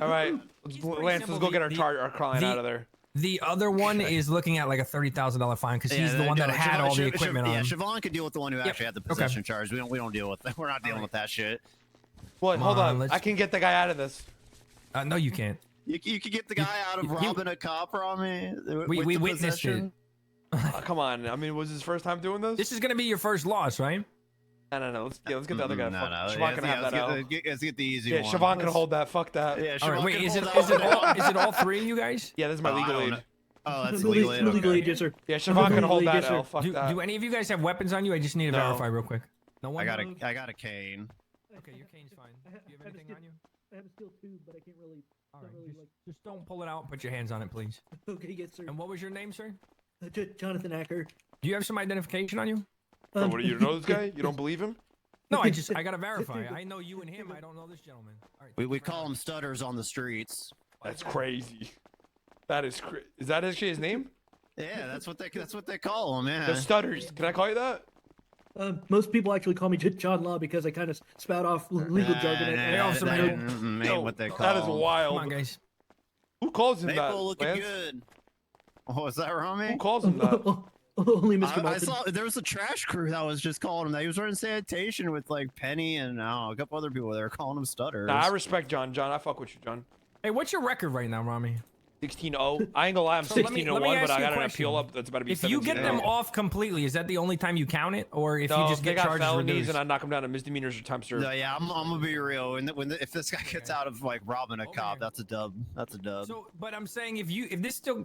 All right, Lance, let's go get our client out of there. The other one is looking at like a $30,000 fine because he's the one that had all the equipment on. Yeah, Siobhan could deal with the one who actually had the possession charge. We don't deal with that. We're not dealing with that shit. What? Hold on. I can get the guy out of this. No, you can't. You could get the guy out of robbing a cop, Ramee. We witnessed it. Come on. I mean, was his first time doing this? This is gonna be your first loss, right? No. Let's get the other guy. No. Siobhan can have that out. Let's get the easy one. Yeah, Siobhan can hold that. Fuck that. Yeah, all right, wait. Is it all three of you guys? Yeah, this is my legal aid. Oh, that's legal aid. Legal aid, yes, sir. Yeah, Siobhan can hold that L. Fuck that. Do any of you guys have weapons on you? I just need to verify real quick. No one. I got a cane. Okay, your cane's fine. Do you have anything on you? I have a steel tube, but I can't really. All right, just don't pull it out and put your hands on it, please. Okay, yes, sir. And what was your name, sir? Jonathan Acker. Do you have some identification on you? Bro, what do you know this guy? You don't believe him? No, I gotta verify. I know you and him. I don't know this gentleman. All right, we call him stutters on the streets. That's crazy. That is crazy. Is that actually his name? Yeah, that's what they call him. Yeah. The stutters. Can I call you that? Most people actually call me John Law because I kind of spout off legal jargon. What they call. That is wild. Come on, guys. Who calls him that? Looking Lance? good. Oh, is that Ramee? Who calls him that? Only Mr. I saw there was a trash crew that was just calling him that. He was running sanitation with like Penny and a couple other people. They were calling him stutters. Nah, I respect John. John, I fuck with you, John. Hey, what's your record right now, Ramee? 16-0. I ain't gonna lie, I'm 16-1, but I got an appeal up that's about to be 17-0. If you get them off completely, is that the only time you count it, or if you just get charges felonies reduced? and I knock them down to misdemeanors or time served? No, yeah, I'm gonna be real. If this guy gets out of like robbing a cop, that's a dub. That's a dub. So, but I'm saying if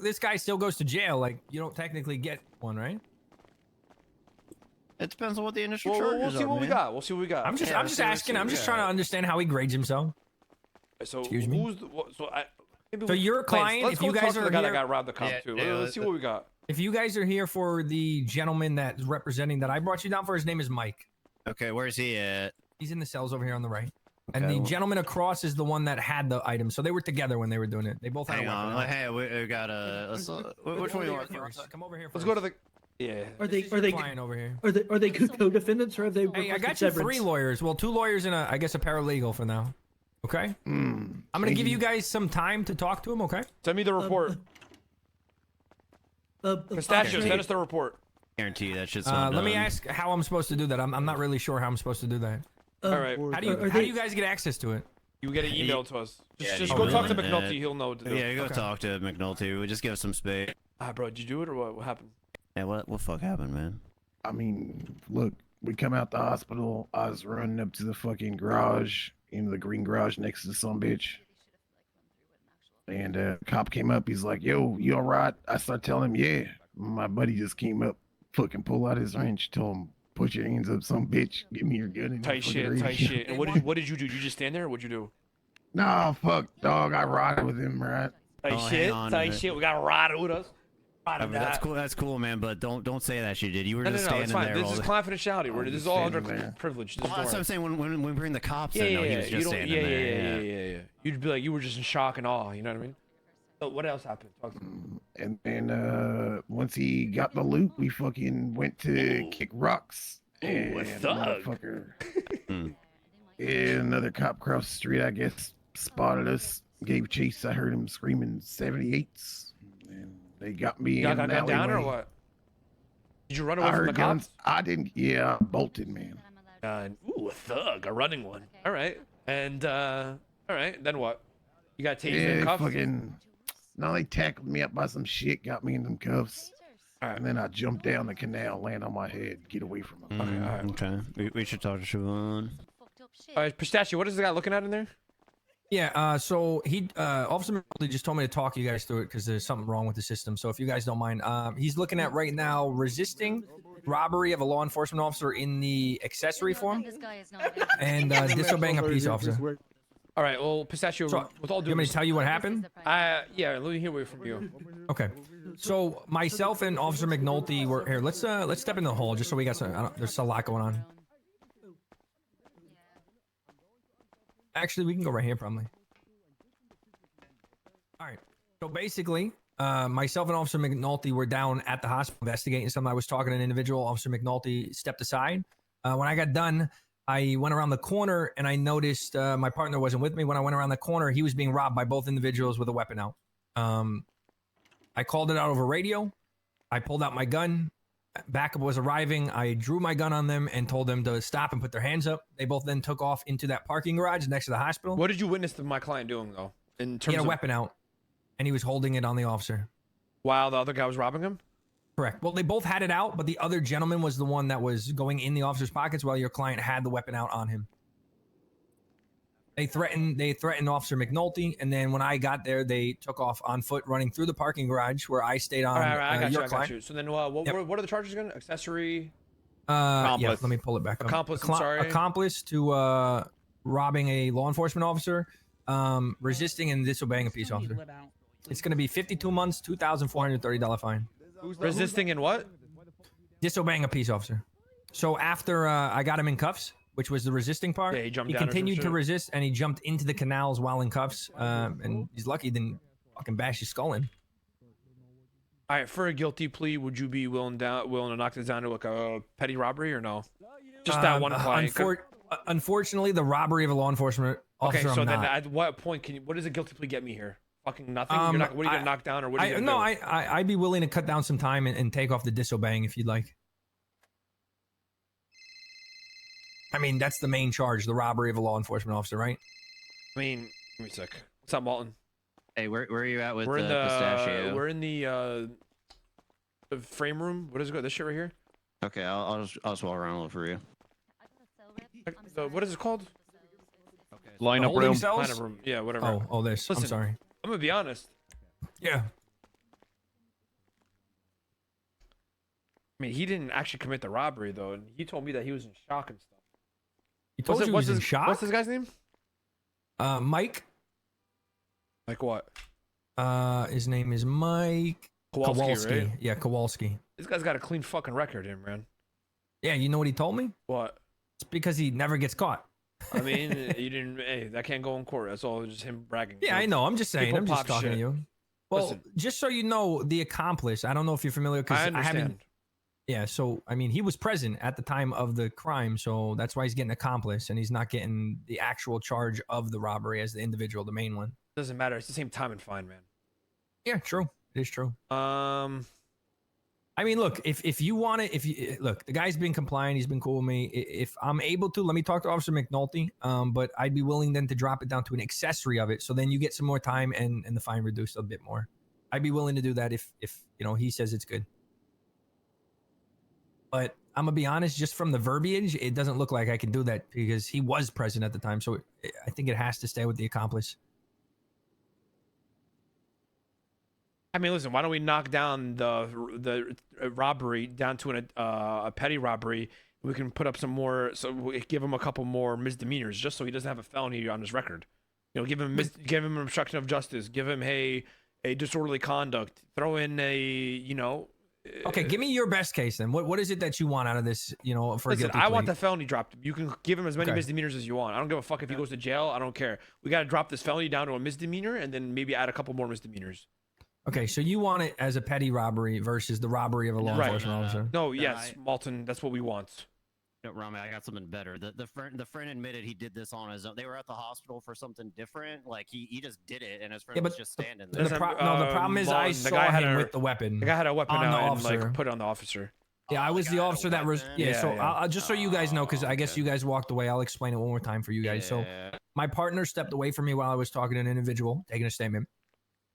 this guy still goes to jail, like you don't technically get one, right? It depends on what the initial charges are. We'll see what we got. We'll see what we got. I'm just asking. I'm just trying to understand how he grades himself. So excuse me. Who's So you're a client. Let's if you guys are the guy here, that got robbed the cop too. Let's see what we got. If you guys are here for the gentleman that's representing that I brought you down for, his name is Mike. Okay, where's he at? He's in the cells over here on the right. And the gentleman across is the one that had the item. So they were together when they were doing it. They both had a weapon. Hey, we got a. Which one you want first? Come over here first. Let's go to the. Yeah. Are they over here? Are they co-defendants or have they? Hey, I got you 3 lawyers. Well, 2 lawyers and I guess a paralegal for now. Okay. I'm gonna give you guys some time to talk to him. Okay. Send me the report. Pistachio, send us the report. Guarantee that shit's let me ask how I'm supposed to do that. I'm not really sure how I'm supposed to do that. All right. How do you guys get access to it? You get an email to us. Just go talk to McNulty. He'll know what to do. Yeah, go talk to McNulty. We just give us some space. Bro, did you do it or what? What happened? Yeah, what fuck happened, man? I mean, look, we come out the hospital. I was running up to the fucking garage, the green garage next to some bitch. And cop came up. He's like, "Yo, you all right?" I start telling him, "Yeah." My buddy just came up, fucking pull out his wrench, told him, "Put your hands up, some bitch. Give me your gun." And tight shit. And what did you do? You just stand there? Or what'd you do? Nah, fuck, dog. I ride with him, right? Tight shit. We got a rider with us. I mean, that's cool, man. But don't say that shit, did you? Were just standing there. This is confidentiality. This is all under privilege. That's what I'm saying. When we bring the cops in, he was just standing there. Yeah. You'd be like, you were just in shock and awe. You know what I mean? But what else happened? Talk to me. And once he got the loot, we fucking went to kick rocks. A thug. Another cop across the street, I guess, spotted us, gave chase. I heard him screaming 78s. And they got me in the alleyway. Down or what? Did you run away from the cops? I didn't. Yeah, I bolted, man. A thug, a running one. All right. And all right. Then what? You got tased in cuffs? No, they tackled me up by some shit, got me in them cuffs. All right. And then I jumped down the canal, land on my head, get away from them. Okay. We should talk to Siobhan. All right, Pistachio, what is the guy looking at in there? Yeah, so Officer McNulty just told me to talk you guys through it because there's something wrong with the system. So if you guys don't mind, he's looking at right now resisting robbery of a law enforcement officer in the accessory form and disobeying a police officer. All right, well, Pistachio, with all due you want me to tell you what happened? Yeah, let me hear it from you. Okay. So myself and Officer McNulty were here. Let's step in the hole just so we got some. There's a lot going on. Actually, we can go right here probably. All right. So basically, myself and Officer McNulty were down at the hospital investigating something. I was talking to an individual. Officer McNulty stepped aside. When I got done, I went around the corner and I noticed my partner wasn't with me. When I went around the corner, he was being robbed by both individuals with a weapon out. I called it out over radio. I pulled out my gun. Backup was arriving. I drew my gun on them and told them to stop and put their hands up. They both then took off into that parking garage next to the hospital. What did you witness my client doing though? In terms He had a of weapon out, and he was holding it on the officer. while the other guy was robbing him? Correct. Well, they both had it out, but the other gentleman was the one that was going in the officer's pockets while your client had the weapon out on him. They threatened Officer McNulty, and then when I got there, they took off on foot, running through the parking garage where I stayed on. All right, I got your you. I client. got you. So then, what are the charges again? Accessory. Yeah, Accomplice. let me pull it back up. Accomplice, I'm sorry. Accomplice to robbing a law enforcement officer, resisting and disobeying a peace officer. It's going to be 52 months, $2,430 fine. Resisting and what? Disobeying a peace officer. So after I got him in cuffs, which was the resisting part, Yeah, he jumped he down or some continued to shit? resist, and he jumped into the canals while in cuffs. And he's lucky he didn't fucking bash his skull in. All right, for a guilty plea, would you be willing to knock this down to like a petty robbery or no? Just that one client. Unfortunately, the robbery of a law enforcement officer. Okay, so I'm then not. at what point what does a guilty plea get me here? Fucking nothing. What are you gonna knock down or what are you gonna do? I'd be willing to cut down some time and take off the disobeying if you'd like. I mean, that's the main charge, the robbery of a law enforcement officer, right? I mean, give me a sec. What's up, Walton? Hey, where are you at with We're the in the pistachio? we're in the frame room. What is it? This shit right here. Okay, I'll just walk around a little for you. What is it called? Line The up holding room. cells? Line of room. Yeah, whatever. Oh, this. Listen. I'm sorry. I'm gonna be honest. Yeah. I mean, he didn't actually commit the robbery though, and he told me that he was in shock and stuff. He told you he was in shock? What's this guy's name? Mike. Like what? His name is Mike Kowalski, right? Yeah, Kowalski. This guy's got a clean fucking record here, man. Yeah, you know what he told me? What? It's because he never gets caught. I mean, you didn't. Hey, that can't go in court. That's all. Just him bragging. Yeah, I know. I'm just saying. People I'm just pop talking shit. to you. Well, Listen. just so you know, the accomplice. I don't know if you're familiar because I I understand. haven't. Yeah, so I mean, he was present at the time of the crime, so that's why he's getting accomplice, and he's not getting the actual charge of the robbery as the individual, the main one. Doesn't matter. It's the same time and fine, man. Yeah, true. It is true. I mean, look, if you want it, look, the guy's been compliant, he's been cool with me. If I'm able to, let me talk to Officer McNulty. But I'd be willing then to drop it down to an accessory of it, so then you get some more time and the fine reduced a bit more. I'd be willing to do that if you know he says it's good. But I'm gonna be honest, just from the verbiage, it doesn't look like I can do that because he was present at the time. So I think it has to stay with the accomplice. I mean, listen. Why don't we knock down the robbery down to a petty robbery? We can put up some more. So we give him a couple more misdemeanors, just so he doesn't have a felony on his record. You know, give him an obstruction of justice. Give him a disorderly conduct. Throw in a Okay, give me your best case then. What is it that you want out of this? You know, for Listen, a guilty I plea? want the felony dropped. You can give him as many Okay. misdemeanors as you want. I don't give a fuck if he goes to jail. I don't care. We got to drop this felony down to a misdemeanor and then maybe add a couple more misdemeanors. Okay, so you want it as a petty robbery versus the robbery of a law Right. enforcement officer. No, yes, Malton, that's what we want. No, Ramee, I got something better. The friend admitted he did this on his own. They were at the hospital for something different. Like he just did it, and his friend Yeah, was but just standing The, there. Listen, the problem is I Vaughn, the saw guy had him a- with the weapon. The guy had a weapon On the out and officer. like put it on the officer. Yeah, I Oh, was the the guy had a officer that was. weapon? Yeah, Yeah, so yeah. I'll just so you guys know, because I guess okay. you guys walked away. I'll explain it one more time for you guys. So Yeah. my partner stepped away from me while I was talking to an individual, taking a statement.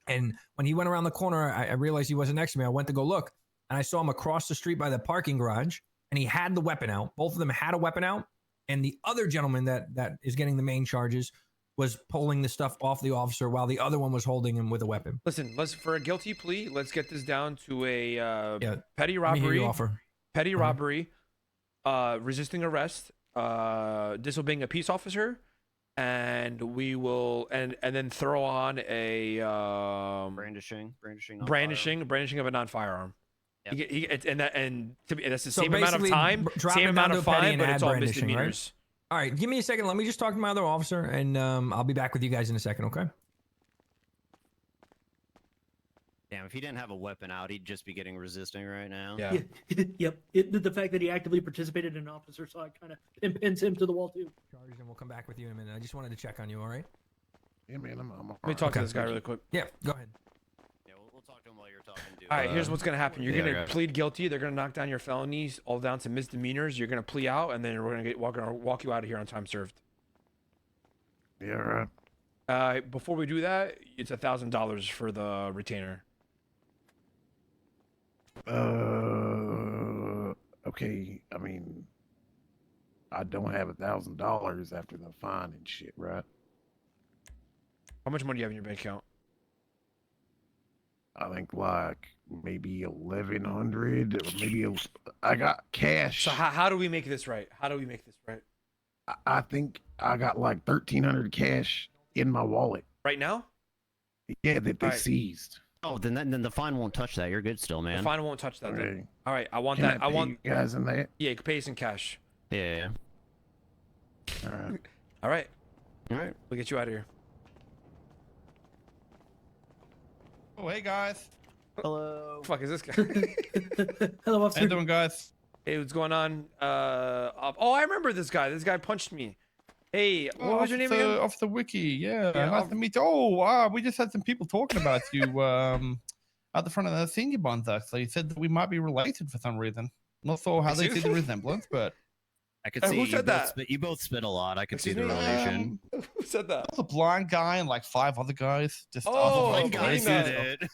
And when he went around the corner, I realized he wasn't next to me. I went to go look, and I saw him across the street by the parking garage, and he had the weapon out. Both of them had a weapon out, and the other gentleman that is getting the main charges was pulling the stuff off the officer while the other one was holding him with a weapon. Listen, for a guilty plea, let's get this down to a Yeah, petty Let me hear robbery, you offer. petty Uh-huh. robbery, resisting arrest, disobeying a peace officer, and we will and then throw on a brandishing brandishing of a non-firearm. Yep. That's the So same amount of basically, time, drop same it amount down of to a petty fine, and but add it's all brandishing, right? misdemeanors. All right, give me a second. Let me just talk to my other officer, and I'll be back with you guys in a second, okay? Damn, if he didn't have a weapon out, he'd just be getting resisting right now. Yeah. Yep. The fact that he actively participated in an officer saw it kind of pins him to the wall too. Charges, and we'll come back with you in a minute. I just wanted to check on you. All right? Yeah, man, I'm Let me talk to Okay. this guy really quick. Yeah. Go ahead. Yeah, we'll talk to him while you're talking to. All right, here's what's gonna happen. You're yeah, gonna okay. plead guilty. They're gonna knock down your felonies all down to misdemeanors. You're gonna plea out, and then we're gonna walk you out of here on time served. Yeah, right. Before we do that, it's $1,000 for the retainer. Okay. I mean, I don't have $1,000 after the fine and shit, right? How much money do you have in your bank account? I think like maybe 1,100 or maybe I got cash. So how do we make this right? How do we make this right? I think I got like 1,300 cash in my wallet. Right now? Yeah, that they Alright. seized. Oh, then the fine won't touch that. You're good still, man. The fine won't touch that. Then. Okay. All right, I want Can that. I pay want. you guys in that. Yeah, you can pay us in cash. Yeah. All right. All right, All right. we'll get you out of here. Oh, hey guys. Hello. Fuck is this guy? Hello, How officer. you doing, guys? Hey, what's going on? Oh, I remember this guy. This guy punched me. Hey, what was your name again? Off the wiki. Yeah, Yeah, nice off- to meet you. Oh, wow. We just had some people talking about you at the front of the senior bonds, actually. He said that we might be related for some reason. Not sure how they see the Seriously? resemblance, but I could Who see said that? you both spit a lot. I could see Excuse the me? relation. Who said that? there's a blind guy and like 5 other guys. Just Oh, other blind guys. guy. did it.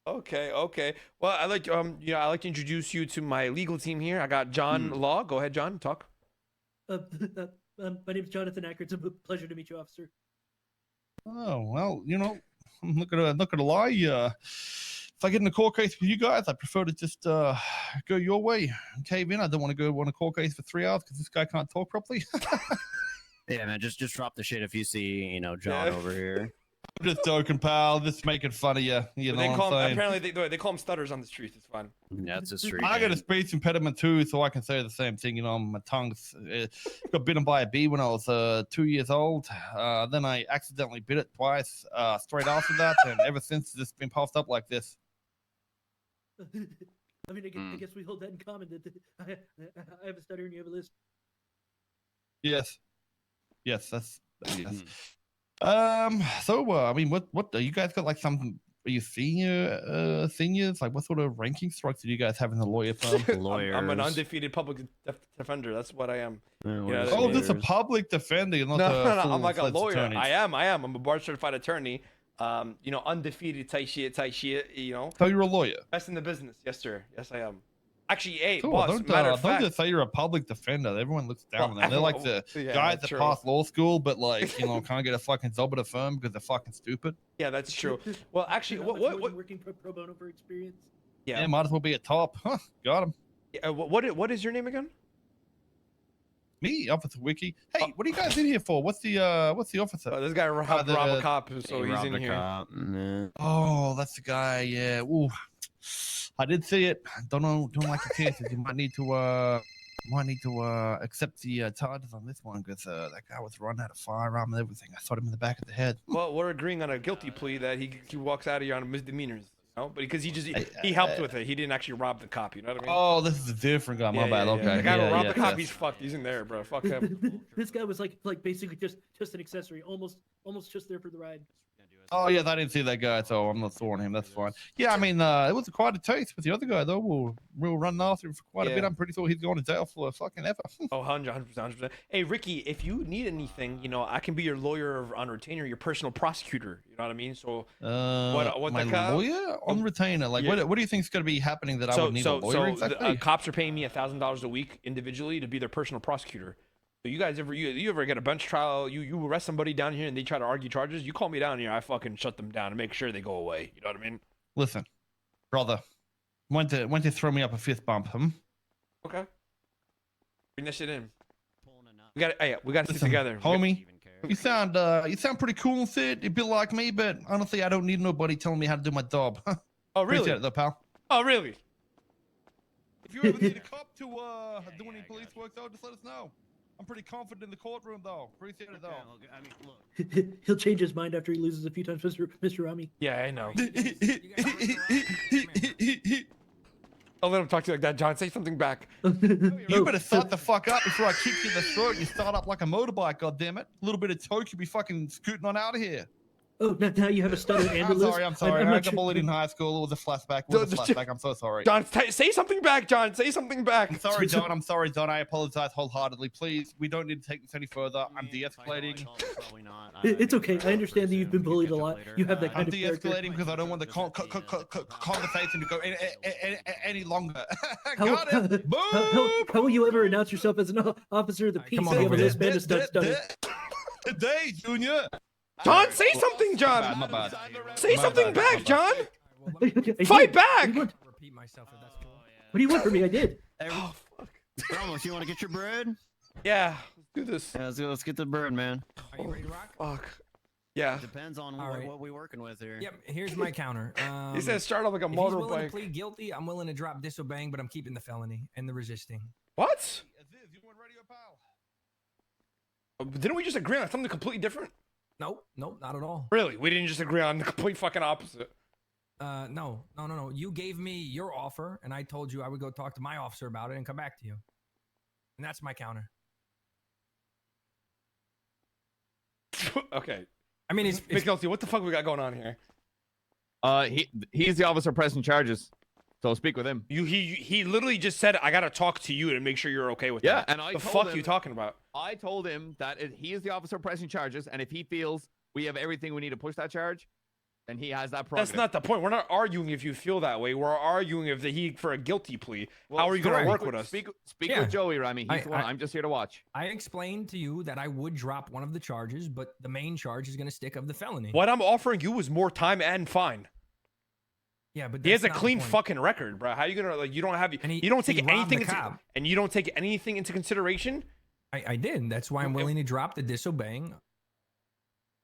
Okay. Well, I like I like to introduce you to my legal team here. I got John Law. Go ahead, John. Talk. My name is Jonathan Acker. It's a pleasure to meet you, officer. Oh, well, you know, I'm not gonna lie. If I get in a court case with you guys, I prefer to just go your way and cave in. I don't want to go on a court case for 3 hours because this guy can't talk properly. Yeah, man. Just drop the shit if you see John Yeah. over here. I'm just joking, pal. Just making fun of you. You know They what call I'm him, saying? apparently they call him stutters on the streets. It's fine. Yeah, it's a street. I got a name. speech impediment too, so I can say the same thing. You know, my tongue's got bitten by a bee when I was 2 years old. Then I accidentally bit it twice straight after that, and ever since it's just been puffed up like this. I mean, I guess we hold that in common. That I have a stutter and you have a lisp. Yes, that's yes. So I mean, what you guys got like some? Are you seniors? Like, what sort of ranking strikes do you guys have in the lawyer firm? I'm an Lawyers. undefeated public defender. That's what I am. Lawyers, Oh, just a lawyers. public defender, you're not No, a I'm like a full-fledged lawyer. attorney. I am. I'm a bar certified attorney. Undefeated type shit. You know, So you're a lawyer. best in the business. Yes, sir. Yes, I am. Actually, hey, Cool. boss. Matter of Don't fact, just say you're a public defender. Everyone looks down on them. They're like the Yeah, guys that true. pass law school, but like can't get a fucking job at a firm because they're fucking stupid. Yeah, that's true. Well, actually, Not much more what? than working pro bono for experience? Yeah, Yeah. might as well be a top. Huh? Got him. What is your name again? Me, Officer Wiki. Hey, what are you guys in here for? What's the officer? This guy robbed the- a cop, so He he's robbed in a here. cop. Nah. Oh, that's the guy. Yeah. Ooh, I did see it. Don't like the chances. You might need to accept the charges on this one because that guy was running out of firearm and everything. I shot him in the back of the head. Well, we're agreeing on a guilty plea that he walks out of here on misdemeanors. You know? But because he helped with it, he didn't actually rob the cop. You know what I mean? Oh, this is a different guy. My bad. Okay. The guy who Yeah, robbed yeah, the cop, yeah. he's fucked. He's in there, bro. Fuck him. This guy was like basically just an accessory, almost just there for the ride. Oh yes, I didn't see that guy, so I'm not throwing him. That's fine. Yeah, I mean, it was quite a taste with the other guy though. We were running after him for quite a bit. Yeah. I'm pretty sure he's going to jail for fucking ever. Oh, 100%. Hey, Ricky, if you need anything, I can be your lawyer on retainer, your personal prosecutor. You know what I mean? So, what my the cop- lawyer on retainer? Like, Yeah. what do you think is going to be happening that I would need a lawyer exactly? cops are paying me $1,000 a week individually to be their personal prosecutor. So you guys you ever get a bench trial? You arrest somebody down here and they try to argue charges? You call me down here, I fucking shut them down and make sure they go away. You know what I mean? Listen, brother, went to throw me up a fist bump? Okay. Bring that shit in. Pulling a nut. We got to sit Listen, together. homie. Even care. You sound pretty cool and fit. A bit like me, but honestly, I don't need nobody telling me how to do my job. Oh, Appreciate really? it, though, pal. Oh, really? If you ever need a cop to do any police work, though, just let us know. I'm pretty confident in the courtroom, though. Appreciate it, though. Okay, I mean, look. He'll change his mind after he loses a few times, Mr. Ramee. Yeah, I know. You guys break the law? I'll let him talk to you like that, John. Say something back. You better start the fuck up before I kick you in the throat and you start up like a motorbike, goddammit. A little bit of toke, you'll be fucking scooting on out of here. Oh, now you have a stutter and a I'm lisp. sorry, I'm sorry. I'm I not got sure- bullied in high school. It was a flashback. It was a flashback. I'm so sorry. John, say something back, John. Say something back. I'm sorry, Don. I'm sorry, Don. I apologize wholeheartedly. Please, we don't need to take this any further. I'm de-escalating. Probably not. It's okay. I understand that you've been bullied a lot. You have that I'm kind of character. de-escalating because I don't want the conversation to go any longer. How, Got it. Boom. how will you ever announce yourself as an officer of the peace come if on you have a over here. lisp and a stutter? Today, Junior. John, say something, John. My bad. Say My something bad, my back, bad. John. Okay, Fight I back. did. What Repeat myself if that's cool. do you want from me? I did. Oh, fuck. Ramos, you want to get your bread? Yeah, let's do this. Yeah, let's get the bread, man. Are you ready to rock? Fuck. Yeah. Depends on All right. what we're working with here. Yep. Here's my counter. He said start off like a if he's willing to motorbike. plead guilty, I'm willing to drop disobeying, but I'm keeping the felony and the resisting. What? Aziz, you want radio, pal? Didn't we just agree on something completely different? Nope, not at all. Really? We didn't just agree on the complete fucking opposite. No. You gave me your offer, and I told you I would go talk to my officer about it and come back to you. And that's my counter. Okay. I mean, it's McNulty, what the fuck we got going on here? He's the officer pressing charges, so I'll speak with him. He literally just said I gotta talk to you to make sure you're okay with Yeah, that. and I the told fuck him, you talking about? I told him that he is the officer pressing charges, and if he feels we have everything we need to push that charge, then he has that prerogative. That's not the point. We're not arguing if you feel that way. We're arguing if he for a guilty plea. How are you gonna correct. work with us? Speak Yeah. with Joey, Ramee. He's the one. I'm just here to watch. I explained to you that I would drop one of the charges, but the main charge is going to stick of the felony. What I'm offering you is more time and fine. Yeah, but He has a that's not the clean point. fucking record, bro. How are you gonna like? You don't have And you don't he take robbed the anything into cop. and you don't take anything into consideration, I did. That's why I'm Okay. willing to drop the disobeying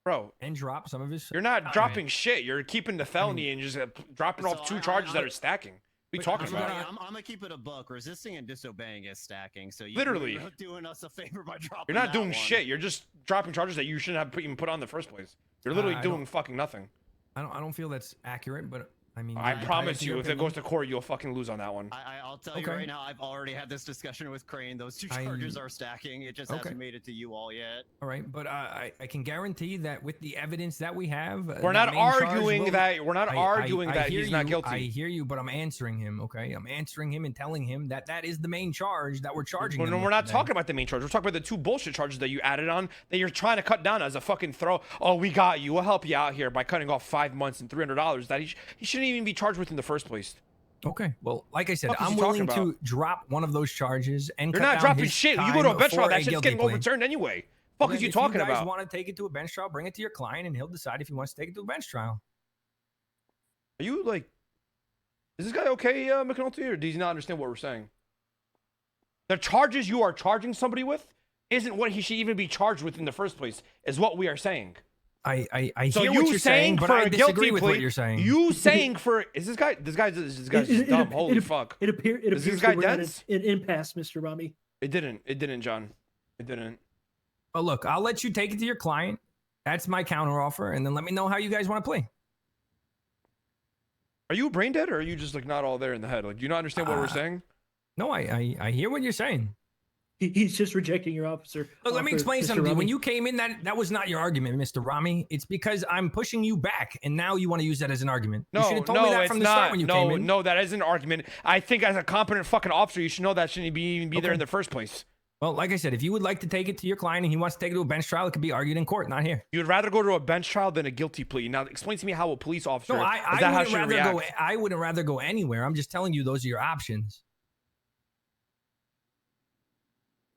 bro. and drop some of his. You're not Alright. dropping shit. You're keeping the felony and just dropping off So two I- charges I- that are stacking. We Wait, talking I'm about? gonna- I'm gonna keep it a buck. Resisting and disobeying is stacking. So Literally. you're doing us a favor by dropping. You're not that doing one. shit. You're just dropping charges that you shouldn't have even put on in the first place. You're literally I doing don't- fucking nothing. I don't feel that's accurate, but I mean, I you're promise entitled to you, your if it goes opinion. to court, you'll fucking lose on that one. I'll tell you Okay. right now. I've already had this discussion with Crane. Those two I- charges are stacking. It just Okay. hasn't made it to you all yet. All right, but I can guarantee that with the evidence that we have, We're not arguing that. We're not arguing that hear he's not you, guilty. I hear you, but I'm answering him. Okay, I'm answering him and telling him that that is the main charge that we're charging. Well, him no, with we're not today. talking about the main charge. We're talking about the two bullshit charges that you added on that you're trying to cut down as a fucking throw. Oh, we got you. We'll help you out here by cutting off 5 months and $300 that he shouldn't even be charged with in the first place. Okay, well, like I said, What the fuck I'm is he talking willing to drop one of those charges and You're cut not down dropping his shit. You time go to a bench trial, for a that shit's guilty getting plea. overturned anyway. Well, Fuck is then you if talking you guys about? want to take it to a bench trial, bring it to your client, and he'll decide if he wants to take it to a bench trial. Are you like, is this guy okay, McNulty, or does he not understand what we're saying? The charges you are charging somebody with isn't what he should even be charged with in the first place, is what we are saying. I So hear you what you're saying, but for I a disagree guilty with plea, what you're saying. You saying for is this guy's just dumb. Holy fuck. It appears Is this that guy we're at dense? an impasse, Mr. Ramee. It didn't, John. It didn't. But look, I'll let you take it to your client. That's my counter offer, and then let me know how you guys want to play. Are you brain dead or are you just like not all there in the head? Like, do you not understand what we're saying? No, I hear what you're saying. He's just rejecting your officer. Look, let me offer, explain Mr. something to you. When Ramee. you came in, that was not your argument, Mr. Ramee. It's because I'm pushing you back, and now you want to use that as an argument. You should No, have told me that it's from the not. start when you came in. No, that is an argument. I think as a competent fucking officer, you should know that shouldn't even be there Okay. in the first place. Well, like I said, if you would like to take it to your client and he wants to take it to a bench trial, it could be argued in court, not here. You'd rather go to a bench trial than a guilty plea. Now, explain to me how a police officer No, is I that how wouldn't should rather react. go. I wouldn't rather go anywhere. I'm just telling you those are your options.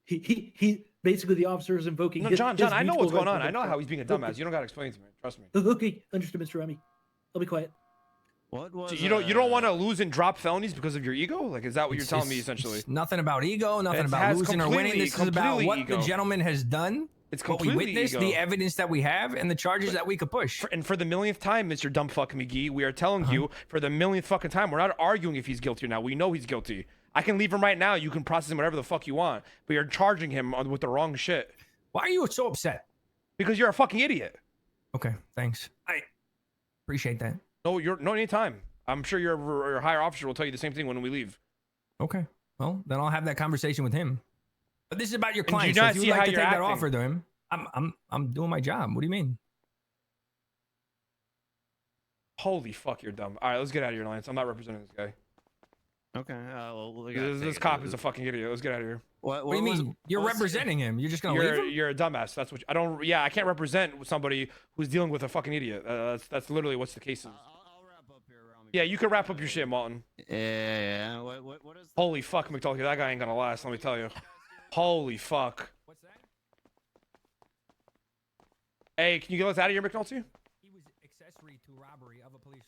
He basically the officer is invoking. No, his, John, his I know what's mutual going on. right I know to how he's being a dumbass. You don't gotta explain it to me. Trust me. Okay, understood, Mr. Ramee. I'll be quiet. What was So you don't want to lose and drop felonies because of your ego? Like, is that what you're telling me essentially? It's nothing about ego, nothing It about has losing or winning. This is about completely what ego. the gentleman has done, It's what we completely witnessed, ego. the evidence that we have, and the charges that we could push. And for the millionth time, Mr. Dumbfuck McGee, we are telling Uh-huh. you for the millionth fucking time, we're not arguing if he's guilty or not. We know he's guilty. I can leave him right now. You can process him whatever the fuck you want, but you're charging him with the wrong shit Why are you so upset? because you're a fucking idiot. Okay, thanks. I appreciate that. No, anytime. I'm sure your higher officer will tell you the same thing when we leave. Okay, well then I'll have that conversation with him. But this is about your And do you client. So not if you see would like how to you're take that acting? offer to him, I'm doing my job. What do you mean? Holy fuck, you're dumb. All right, let's get out of here, Lance. I'm not representing this guy. Okay. Well, we gotta This take cop it. is a fucking idiot. Let's get out of here. What What do you was- mean? You're what was- representing him. You're just gonna leave him? You're a dumbass. That's what I don't. Yeah, I can't represent somebody who's dealing with a fucking idiot. That's literally what's the case is. I'll wrap up here, Ramee. Yeah, you can wrap up your shit, Martin. Yeah. What is? Holy fuck, McDulty, that guy ain't gonna last. Let me tell you. Holy fuck. What's that? Hey, can you get us out of here, McNulty? He was accessory to robbery of a police.